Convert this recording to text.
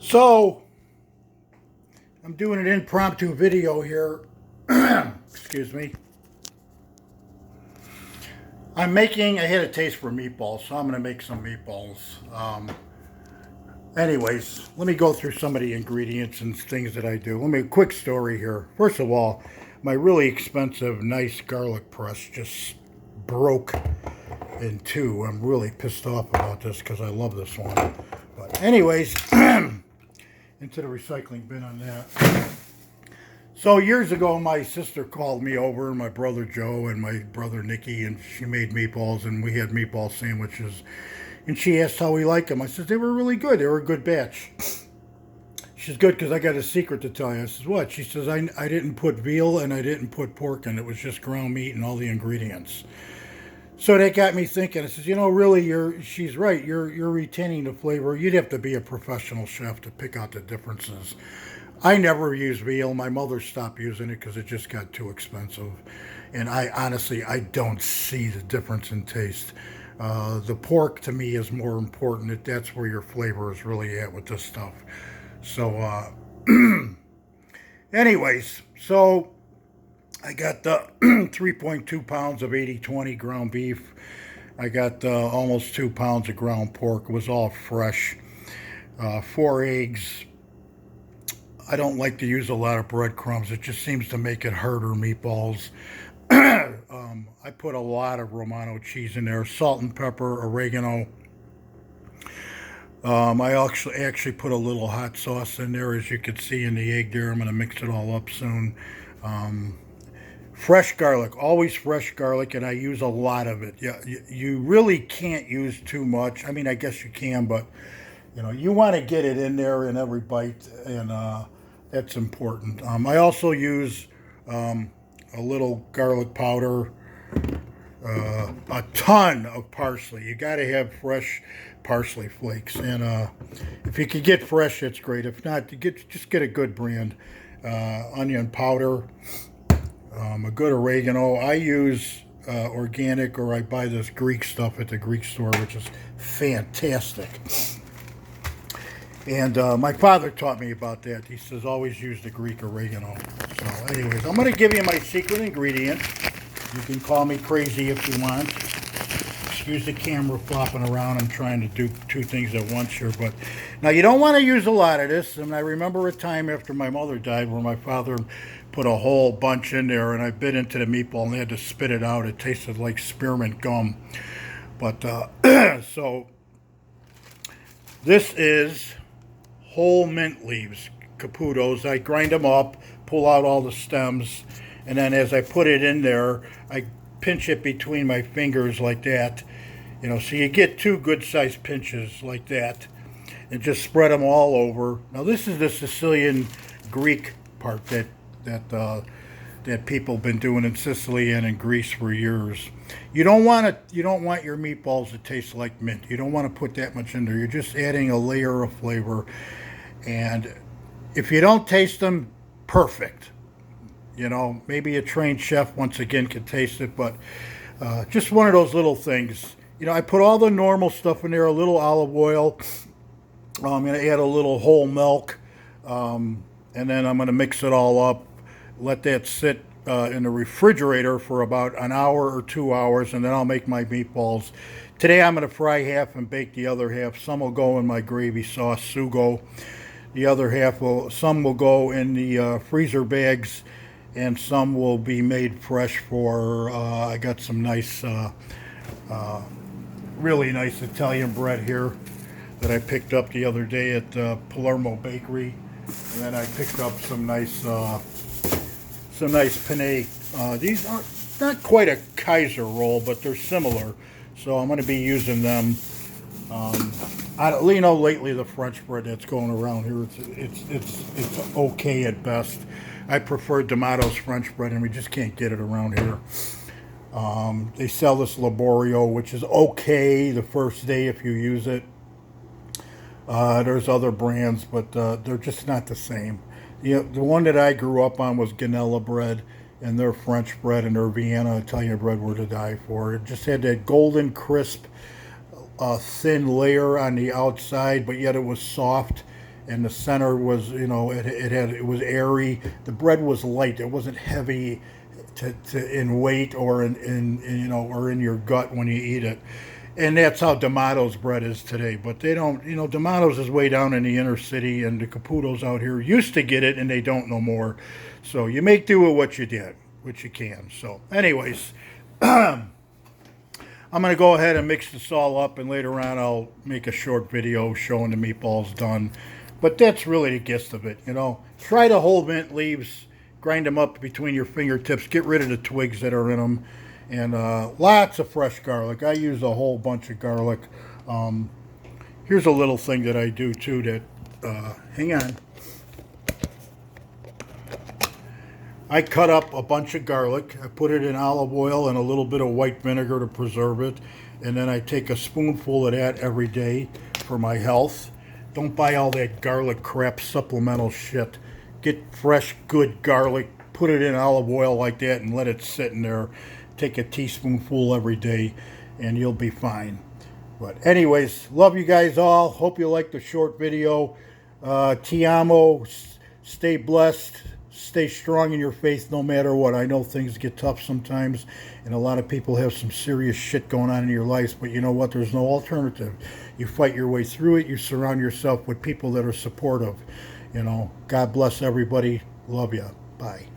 So, I'm doing an impromptu video here. Excuse me. I had a taste for meatballs, so I'm going to make some meatballs. Anyways, let me go through some of the ingredients and things that I do. Let me a quick story here. First of all, my really expensive, nice garlic press just broke in two. I'm really pissed off about this because I love this one. But anyways, into the recycling bin on that. So years ago, my sister called me over, my brother Joe and my brother Nicky, and she made meatballs, and we had meatball sandwiches. And she asked how we like them. I said, they were really good. They were a good batch. She's good because I got a secret to tell you. I says, what? She says, I didn't put veal and I didn't put pork in. It was just ground meat and all the ingredients. So that got me thinking. I says, really, she's right. You're retaining the flavor. You'd have to be a professional chef to pick out the differences. I never used veal. My mother stopped using it because it just got too expensive. And I honestly, I don't see the difference in taste. The pork to me is more important. That's where your flavor is really at with this stuff. So, anyways, so I got 3.2 pounds of 80/20 ground beef. I got almost 2 pounds of ground pork. It was all fresh. 4 eggs. I don't like to use a lot of breadcrumbs. It just seems to make it harder meatballs. I put a lot of Romano cheese in there, salt and pepper, oregano. I actually put a little hot sauce in there, as you can see in the egg there. I'm going to mix it all up soon. Fresh garlic, always fresh garlic, and I use a lot of it. Yeah, you really can't use too much. I mean, I guess you can, but you want to get it in there in every bite, and that's important. I also use a little garlic powder, a ton of parsley. You got to have fresh parsley flakes, and if you can get fresh, it's great. If not, just get a good brand. Onion powder, a good oregano. I use organic, or I buy this Greek stuff at the Greek store, which is fantastic. And my father taught me about that. He says always use the Greek oregano. So anyways, I'm going to give you my secret ingredient. You can call me crazy if you want. Excuse the camera flopping around. I'm trying to do two things at once here. But now you don't want to use a lot of this. And I remember a time after my mother died where my father put a whole bunch in there, and I bit into the meatball and they had to spit it out. It tasted like spearmint gum. But so this is whole mint leaves, caputos. I grind them up, pull out all the stems, and then as I put it in there, I pinch it between my fingers like that. So you get 2 good-sized pinches like that, and just spread them all over. Now this is the Sicilian Greek part that people have been doing in Sicily and in Greece for years. You don't want your meatballs to taste like mint. You don't want to put that much in there. You're just adding a layer of flavor. And if you don't taste them, perfect. Maybe a trained chef once again can taste it, but just one of those little things. I put all the normal stuff in there, a little olive oil. I'm going to add a little whole milk, and then I'm going to mix it all up. Let that sit in the refrigerator for about an hour or 2 hours, and then I'll make my meatballs. Today I'm going to fry half and bake the other half. Some will go in my gravy sauce, sugo. The other half some will go in the freezer bags, and some will be made fresh for, I got some nice, really nice Italian bread here that I picked up the other day at Palermo Bakery. And then I picked up some nice penne. These aren't not quite a Kaiser roll, but they're similar. So I'm going to be using them. Lately the French bread that's going around here, it's okay at best. I prefer D'Amato's French bread, and we just can't get it around here. They sell this Laborio, which is okay the first day if you use it. There's other brands, but they're just not the same. The one that I grew up on was Ganella bread, and their French bread and their Vienna Italian bread were to die for. It just had that golden crisp, thin layer on the outside, but yet it was soft. and the center was, it was airy. The bread was light. It wasn't heavy in weight or or in your gut when you eat it. And that's how D'Amato's bread is today. But they don't, D'Amato's is way down in the inner city, and the Caputos out here used to get it, and they don't no more. So you make do with what you did, what you can. So, anyways, I'm going to go ahead and mix this all up, and later on I'll make a short video showing the meatballs done. But that's really the gist of it, Try the whole mint leaves, grind them up between your fingertips, get rid of the twigs that are in them, and lots of fresh garlic. I use a whole bunch of garlic. Here's a little thing that I do too that, hang on. I cut up a bunch of garlic. I put it in olive oil and a little bit of white vinegar to preserve it. And then I take a spoonful of that every day for my health. Don't buy all that garlic crap supplemental shit. Get fresh, good garlic, put it in olive oil like that and let it sit in there. Take a teaspoonful every day and you'll be fine. But anyways, love you guys all. Hope you liked the short video. Ti amo. Stay blessed. Stay strong in your faith no matter what. I know things get tough sometimes, and a lot of people have some serious shit going on in your lives, but you know what? There's no alternative. You fight your way through it. You surround yourself with people that are supportive. God bless everybody. Love ya. Bye.